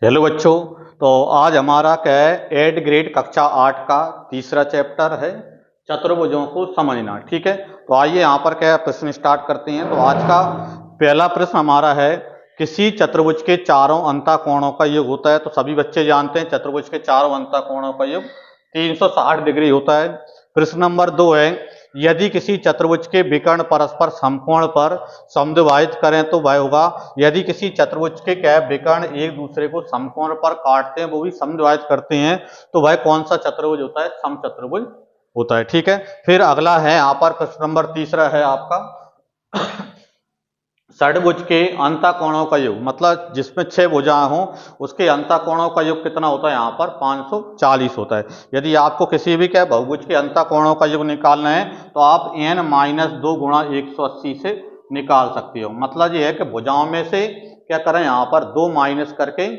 Hello बच्चों। तो आज हमारा क्या है, 8 ग्रेड कक्षा 8 का तीसरा चैप्टर है चतुर्भुजों को समझना। ठीक है, तो आइए यहाँ पर क्या है, प्रश्न स्टार्ट करते हैं। तो आज का पहला प्रश्न हमारा है, किसी चतुर्भुज के चारों अंतःकोणों का योग होता है। तो सभी बच्चे जानते हैं चतुर्भुज के चारों अंतःकोणों का योग 360 डिग्री होता है। प्रश्न नंबर 2 है, यदि किसी चतुर्भुज के विकर्ण परस्पर समकोण पर समद्विभाजित करें तो वह होगा। यदि किसी चतुर्भुज के क्या विकर्ण एक दूसरे को समकोण पर काटते हैं, वो भी समद्विभाजित करते हैं, तो वह कौन सा चतुर्भुज होता है? समचतुर्भुज होता है। ठीक है, फिर अगला है यहाँ पर प्रश्न नंबर तीसरा है आपका, षडभुज के अंतःकोणों का योग, मतलब जिसमें 6 भुजाएं हों उसके अंतःकोणों का योग कितना होता है? यहाँ पर 540 होता है। यदि आपको किसी भी क्या बहुभुज के अंतःकोणों का योग निकालना है तो आप n-2 गुणा 180 से निकाल सकते हो। मतलब ये है कि भुजाओं में से क्या करें, यहाँ पर 2 माइनस करके,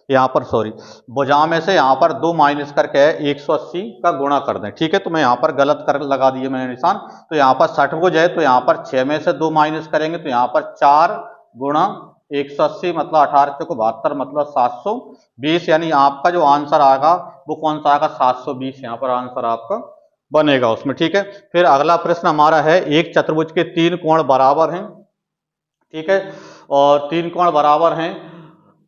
यहाँ पर सॉरी, भुजाओं में से यहाँ पर 2 माइनस करके 180 का गुणा कर दें। ठीक है, तो मैं यहाँ पर गलत कर लगा दिया मैंने निशान। तो यहाँ पर षटभुज है तो यहाँ पर 6 में से 2 माइनस करेंगे तो यहाँ पर 4 गुणा 180 मतलब 18 को 72 मतलब 720, यानी आपका जो आंसर आएगा वो कौन सा आएगा? 720 यहाँ पर आंसर आपका बनेगा उसमें। ठीक है, फिर अगला प्रश्न हमारा है, एक चतुर्भुज के 3 कोण बराबर हैं। ठीक है, और 3 कोण बराबर हैं,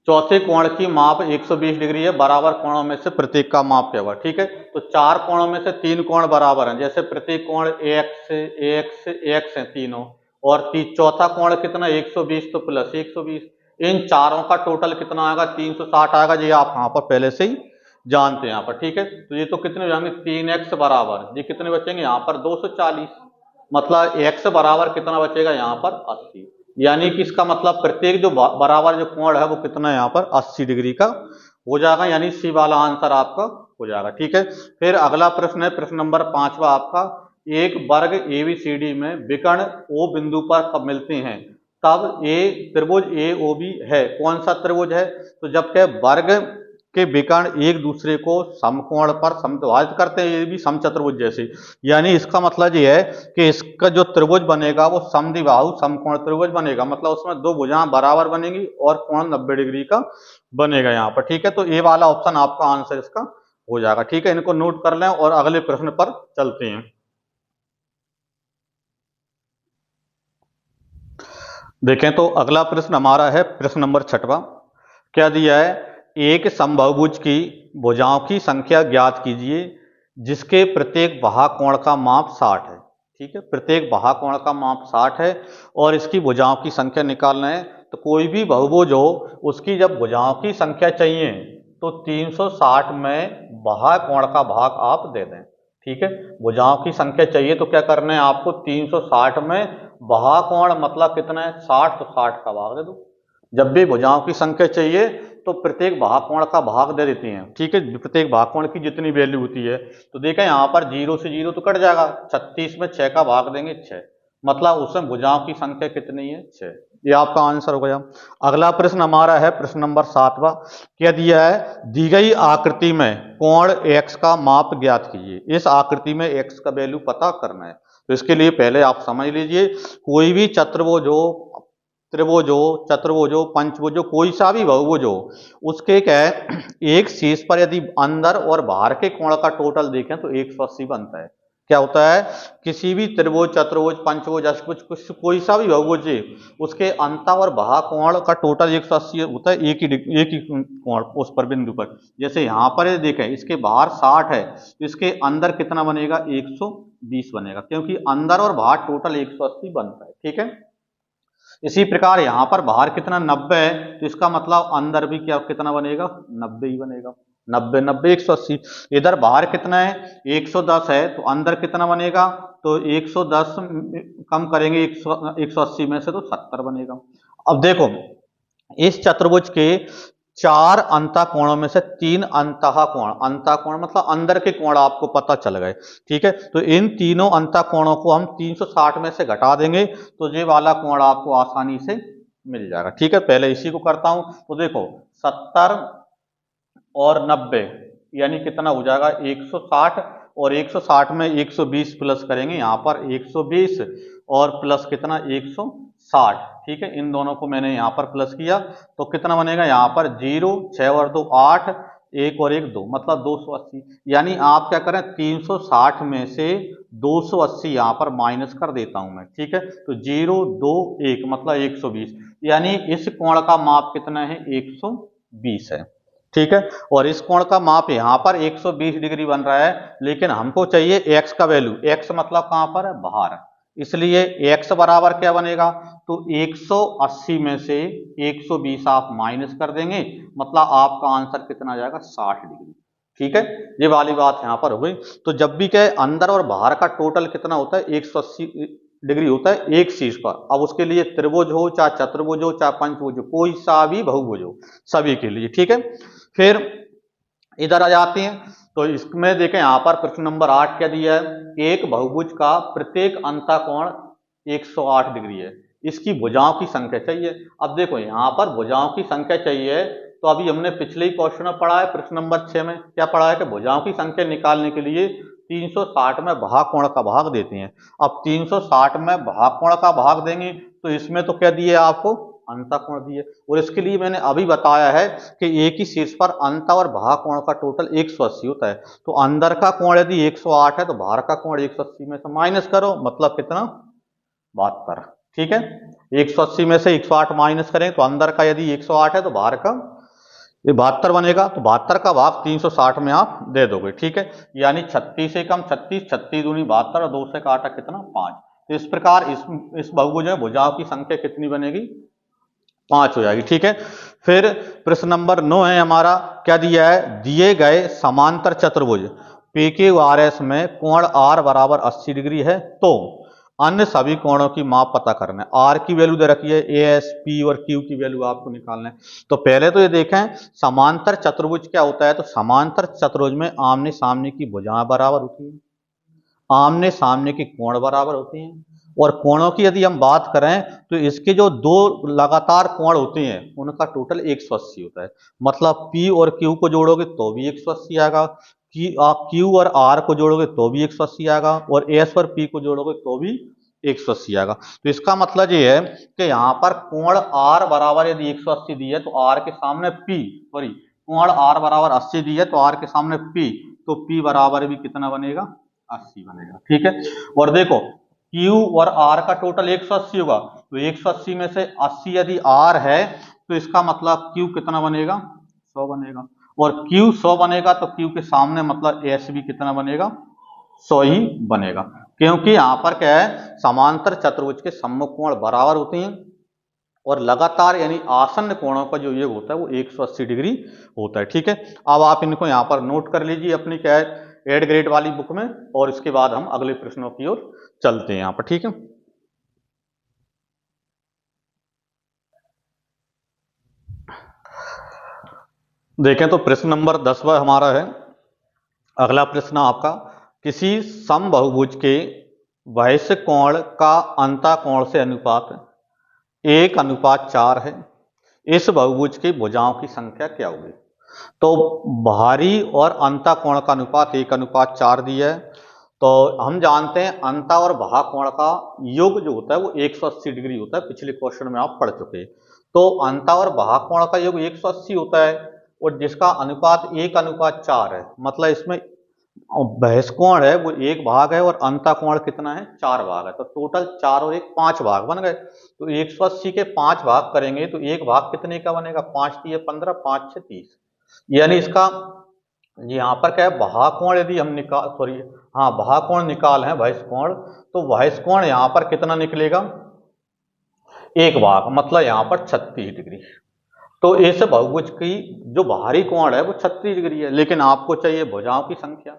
चौथे कोण की माप 120 डिग्री है, बराबर कोणों में से प्रत्येक का माप क्या होगा? ठीक है, तो 4 कोणों में से 3 कोण बराबर हैं, जैसे प्रत्येक कोण x है तीनों, और चौथा कोण कितना? 120, तो प्लस 120, इन चारों का टोटल कितना आएगा? 360 आएगा। ये आप यहाँ पर पहले से ही जानते हैं यहाँ पर। ठीक है, तो ये तो कितने हो जाएंगे? 3x बराबर, ये कितने बचेंगे? यहाँ पर 240, मतलब x बराबर कितना बचेगा? यहाँ पर 80, यानी कि इसका मतलब प्रत्येक जो बराबर जो कोण है वो कितना है? यहाँ पर 80 डिग्री का हो जाएगा, यानी सी वाला आंसर आपका हो जाएगा। ठीक है, फिर अगला प्रश्न है, प्रश्न नंबर 5वां आपका, एक वर्ग एबीसीडी में विकर्ण ओ बिंदु पर कब मिलते हैं तब ए त्रिभुज ए ओ बी है। कौन सा त्रिभुज है? तो जब क्या वर्ग के विकर्ण एक दूसरे को समकोण पर समद्विभाजित करते हैं, ये भी समचतुर्भुज जैसे, यानी इसका मतलब ये है कि इसका जो त्रिभुज बनेगा वो समद्विबाहु समकोण त्रिभुज बनेगा, मतलब उसमें 2 भुजाएं बराबर बनेगी और कोण 90 डिग्री का बनेगा यहाँ पर। ठीक है, तो ए वाला ऑप्शन आपका आंसर इसका हो जाएगा। ठीक है, इनको नोट कर लें और अगले प्रश्न पर चलते हैं। देखें तो अगला प्रश्न हमारा है प्रश्न नंबर 6वां। क्या दिया है? एक समबाहुभुज की भुजाओं की संख्या ज्ञात कीजिए जिसके प्रत्येक बाह्य कोण का माप 60 है। ठीक है, प्रत्येक बाह्य कोण का माप 60 है और इसकी भुजाओं की संख्या निकालना है। तो कोई भी बहुभुज हो उसकी जब भुजाओं की संख्या चाहिए तो 360 में बाह्य कोण का भाग आप दे दें। ठीक है, भुजाओं की संख्या चाहिए तो क्या करना है आपको? 360 में बाह्य कोण मतलब कितना है? 60, तो 60 का भाग दे दो। जब भी भुजाओं की संख्या चाहिए तो प्रत्येक भागकोण का भाग दे देते हैं। ठीक है, प्रत्येक भागकोण की जितनी वैल्यू होती है, तो देखें यहाँ पर 0 से 0 तो कट जाएगा, 36 में 6 का भाग देंगे 6, मतलब उसमें भुजाओं की संख्या कितनी है? 6। ये आपका आंसर हो गया। अगला प्रश्न हमारा है प्रश्न नंबर 7वां। क्या दिया है? दी गई आकृति में कोण x का माप ज्ञात कीजिए। इस आकृति में x का वैल्यू पता करना है। तो इसके लिए पहले आप समझ लीजिए, कोई भी चतुर्भुज हो, त्रिभुज हो, चतुर्भुज हो, पंचभुज हो, कोई सा भी बहुभुज हो, उसके क्या है, एक शीर्ष पर यदि अंदर और बाहर के कोण का टोटल देखें तो 180 बनता है। क्या होता है? किसी भी त्रिभुज, चतुर्भुज, पंचभुज, अष्टभुज, कुछ कोई सा भी बहुभुज है, उसके अंत और बाह्य कोण का टोटल 180 होता है, एक ही कोण उस पर बिंदु पर। जैसे यहाँ पर देखें, इसके बाहर 60 है, इसके अंदर कितना बनेगा? 120 बनेगा, क्योंकि अंदर और बाहर टोटल 180 बनता है। ठीक है, इसी प्रकार यहां पर बाहर कितना? 90 है, तो इसका मतलब अंदर भी क्या कितना बनेगा? 90 ही बनेगा। 90 90 180। इधर बाहर कितना है? 110 है, तो अंदर कितना बनेगा? तो 110 कम करेंगे 180 में से तो 70 बनेगा। अब देखो, इस चतुर्भुज के 4 अंतःकोणों में से 3 अंतःकोण, अंतःकोण मतलब अंदर के कोण आपको पता चल गए। ठीक है, तो इन तीनों अंतःकोणों को हम 360 में से घटा देंगे तो ये वाला कोण आपको आसानी से मिल जाएगा। ठीक है, पहले इसी को करता हूं। तो देखो, 70 और 90 यानी कितना हो जाएगा? 160, और 160 में 120 प्लस करेंगे यहाँ पर 120 और प्लस कितना 160, ठीक है। इन दोनों को मैंने यहाँ पर प्लस किया तो कितना बनेगा यहाँ पर 0, 6 और 2 8, 1 और 1 2, मतलब 280। यानी आप क्या करें 360 में से 280 यहाँ पर माइनस कर देता हूं मैं, ठीक है। तो 0 2 1 मतलब 120, यानी इस कोण का माप कितना है 120 है, ठीक है। और इस कोण का माप यहाँ पर 120 डिग्री बन रहा है, लेकिन हमको चाहिए x का वैल्यू। x मतलब कहां पर है बाहर, इसलिए x बराबर क्या बनेगा, तो 180 में से 120 आप माइनस कर देंगे, मतलब आपका आंसर कितना आ जाएगा 60 डिग्री, ठीक है। ये वाली बात यहां पर हो गई। तो जब भी क्या है अंदर और बाहर का टोटल कितना होता है 180 डिग्री होता है एक शीर्ष पर। अब उसके लिए त्रिभुज हो चाहे चतुर्भुज हो चाहे पंचभुज हो, कोई सा भी बहुभुज हो, सभी के लिए, ठीक है। फिर इधर आ जाते हैं तो इसमें देखें यहाँ पर प्रश्न नंबर 8 क्या दिया है, एक बहुभुज का प्रत्येक अंतःकोण 108 डिग्री है, इसकी भुजाओं की संख्या चाहिए। अब देखो यहाँ पर भुजाओं की संख्या चाहिए, तो अभी हमने पिछले ही क्वेश्चन में पढ़ा है, प्रश्न नंबर 6 में क्या पढ़ा है कि भुजाओं की संख्या निकालने के लिए 360 में भागकोण का भाग देते हैं। अब 360 में भागकोण का भाग देंगे तो इसमें तो क्या दिए आपको अंतःकोण दिए, और इसके लिए मैंने अभी बताया है कि एक ही शीर्ष पर अंत और भागकोण का टोटल 180 होता है। तो अंदर का कोण यदि 108 है तो बाहर का कोण 180 में से माइनस करो, मतलब कितना 72, ठीक है। 180 में से 108 माइनस करें तो अंदर का यदि 108 है तो बाहर का ये 72 बनेगा, तो 72 का भाग 360 में आप दे दोगे, ठीक है। यानी 36 से कम 36, 36 दूनी 72 और 2 से काटा कितना 5। तो इस प्रकार इस बहुभुज में भुजाओं की संख्या कितनी बनेगी 5 हो जाएगी, ठीक है। फिर प्रश्न नंबर 9 है हमारा, क्या दिया है, दिए गए समांतर चतुर्भुज PQRS में कोण R बराबर 80 डिग्री है, तो अन्य सभी कोणों की माप पता करना है। R की वैल्यू दे रखी है, AS P और Q की वैल्यू आपको निकालना है। तो पहले तो ये देखें समांतर चतुर्भुज क्या होता है, तो समांतर चतुर्भुज में आमने सामने की भुजाएं बराबर होती हैं, आमने सामने के कोण बराबर होते हैं, और कोणों की यदि हम बात करें तो इसके जो दो लगातार कोण होते हैं उनका टोटल 180 होता है। मतलब P और Q को जोड़ोगे तो भी 180 आएगा, कि आप Q और R को जोड़ोगे तो भी 180 आएगा, और S और P को जोड़ोगे तो भी 180 आएगा। तो इसका मतलब ये है कि यहाँ पर कोण R बराबर यदि 180 दी है तो R के सामने P, सॉरी कोण R बराबर 80 दी है तो R के सामने P, तो P बराबर भी कितना बनेगा 80 बनेगा, ठीक है। और देखो Q और R का टोटल 180 होगा, तो 180 में से 80 यदि R है तो इसका मतलब Q कितना बनेगा 100 बनेगा, और Q 100 बनेगा तो Q के सामने मतलब S भी कितना बनेगा 100 ही बनेगा, क्योंकि यहाँ पर क्या है समांतर चतुर्भुज के सम्मुख कोण बराबर होते हैं, और लगातार यानी आसन्न कोणों का जो योग होता है वो 180 डिग्री होता है, ठीक है। अब आप इनको यहाँ पर नोट कर लीजिए अपनी क्या है 8 ग्रेड वाली बुक में, और इसके बाद हम अगले प्रश्नों की ओर चलते हैं यहाँ पर, ठीक है। देखें तो प्रश्न नंबर 10वां हमारा है। अगला प्रश्न आपका, किसी समबहुभुज के वैश्य कोण का अंतःकोण से अनुपात 1:4 है, इस बहुभुज की भुजाओं की संख्या क्या होगी। तो बाहरी और अंतःकोण का अनुपात 1:4 दिया है, तो हम जानते हैं अंत और भागकोण का योग जो होता है वो 180 डिग्री होता है, पिछले क्वेश्चन में आप पढ़ चुके हैं। तो अंत और भागकोण का योग 180 होता है, और जिसका अनुपात 1:4 है, मतलब इसमें बहिष्कोण है वो 1 भाग है और अंतःकोण कितना है 4 भाग है, तो टोटल 4 और 1 5 भाग बन गए। तो 180 के 5 भाग करेंगे तो एक भाग कितने का बनेगा 5 × 15, 5 × 30, यानी इसका यहाँ पर क्या है भागकोण यदि हम निकाल, सॉरी हाँ भागकोण निकाल है बहिष्कोण, तो बहिष्कोण यहाँ पर कितना निकलेगा 1 भाग, मतलब यहाँ पर 36 डिग्री। तो इस बहुभुज की जो बाहरी कोण है वो 36 डिग्री है, लेकिन आपको चाहिए भुजाओं की संख्या।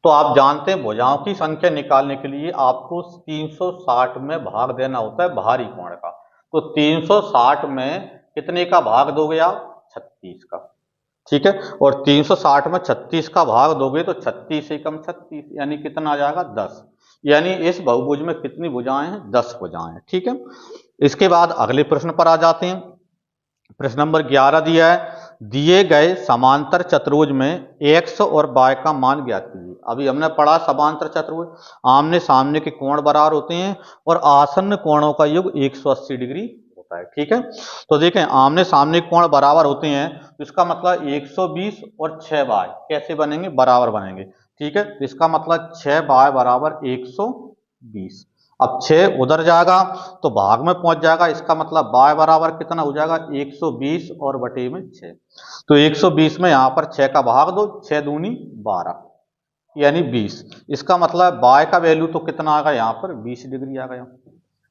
तो आप जानते हैं भुजाओं की संख्या निकालने के लिए आपको 360 में भाग देना होता है बाहरी कोण का। तो 360 में कितने का भाग दोगे आप 36 का, ठीक है। और 360 में 36 का भाग दोगे तो 36 से कम 36, यानी कितना आ जाएगा 10, यानी इस बहुभुज में कितनी भुजाएं हैं 10 भुजाएं हैं, ठीक है। इसके बाद अगले प्रश्न पर आ जाते हैं। प्रश्न नंबर 11 दिया है, दिए गए समांतर चतुर्भुज में x और y का मान ज्ञात कीजिए। अभी हमने पढ़ा समांतर चतुर्भुज आमने सामने के कोण बराबर होते हैं और आसन्न कोणों का योग 180 डिग्री होता है। ठीक है, तो देखें आमने सामने कोण बराबर होते हैं तो इसका मतलब 120 और 6y कैसे बनेंगे, बराबर बनेंगे। ठीक है, तो इसका मतलब 6y बराबर 120। अब 6 उधर जाएगा तो भाग में पहुंच जाएगा, इसका मतलब y बराबर कितना हो जाएगा 120 और बटे में 6। तो 120 में यहां पर 6 का भाग दो, 6 दूनी 12 यानी 20। इसका मतलब y का वैल्यू तो कितना आ गया यहाँ पर 20 डिग्री आ गया।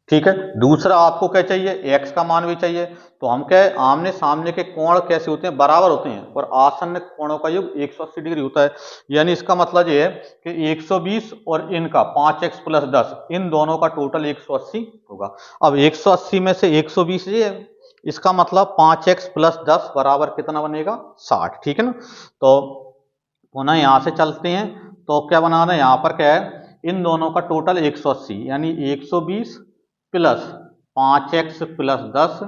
ठीक है, दूसरा आपको क्या चाहिए, x का मान भी चाहिए। तो हम क्या है, आमने सामने के कोण कैसे होते हैं, बराबर होते हैं और आसन्न कोणों का योग 180 डिग्री होता है। यानी इसका मतलब ये है कि 120 और इनका 5x प्लस 10 इन दोनों का टोटल 180 होगा। अब 180 में से 120 ये है, इसका मतलब 5x प्लस 10 बराबर कितना बनेगा 60। ठीक है ना, तो पुनः यहां से चलते हैं तो क्या बनाना है, यहां पर क्या है इन दोनों का टोटल 180 यानी 120 प्लस 5x प्लस 10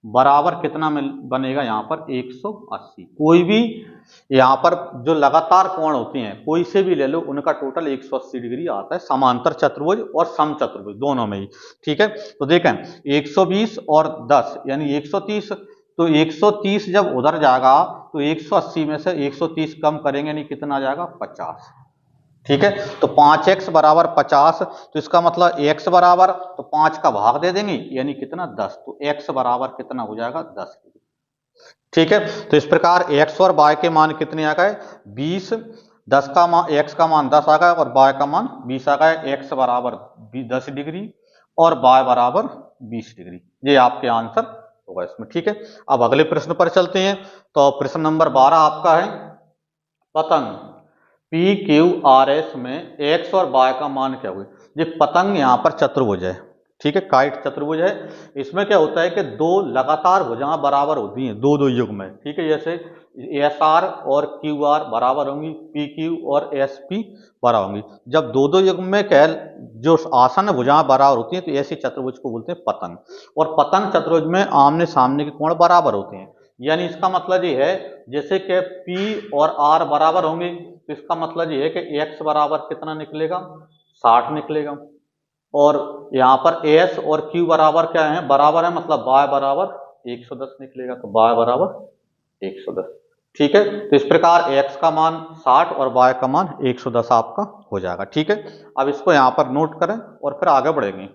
बराबर कितना बनेगा यहाँ पर 180। कोई भी यहाँ पर जो लगातार कोण होते हैं कोई से भी ले लो उनका टोटल 180 डिग्री आता है समांतर चतुर्भुज और समचतुर्भुज दोनों में ही। ठीक है, तो देखें 120 और 10 यानी 130। तो 130 जब उधर जाएगा तो 180 में से 130 कम करेंगे यानी कितना आ जाएगा 50। ठीक है, तो 5x बराबर 50। तो इसका मतलब x बराबर तो 5 का भाग दे देंगे यानी कितना 10। तो x बराबर कितना हो जाएगा 10। ठीक है, तो इस प्रकार x और y के मान कितने आ गए 20। 10 का मान x का मान 10 आ गया और y का मान 20 आ गया। x बराबर 10 डिग्री और y बराबर 20 डिग्री। ये आपके आंसर होगा इसमें। ठीक है, अब अगले प्रश्न पर चलते हैं। तो प्रश्न नंबर 12 आपका है पतंग पी क्यू आर एस में x और y का मान क्या हुआ। ये पतंग यहाँ पर चतुर्भुज है। ठीक है, काइट चतुर्भुज है। इसमें क्या होता है कि दो लगातार भुजाएं बराबर होती हैं, दो दो युग्म में। ठीक है, जैसे एस आर और क्यू आर बराबर होंगी, पी क्यू और एस पी बराबर होंगी। जब दो दो युग्म में क्या जो आसन्न भुजाएं बराबर होती हैं तो ऐसी चतुर्भुज को बोलते हैं पतंग। और पतंग चतुर्भुज में आमने सामने के कोण बराबर होते हैं। यानी इसका मतलब ये है जैसे कि P और R बराबर होंगे तो इसका मतलब ये है कि x बराबर कितना निकलेगा 60 निकलेगा। और यहाँ पर S और Q बराबर क्या है, बराबर है, मतलब y बराबर 110 निकलेगा। तो y बराबर 110। ठीक है, तो इस प्रकार x का मान 60 और y का मान 110 आपका हो जाएगा। ठीक है, अब इसको यहाँ पर नोट करें और फिर आगे बढ़ेंगे।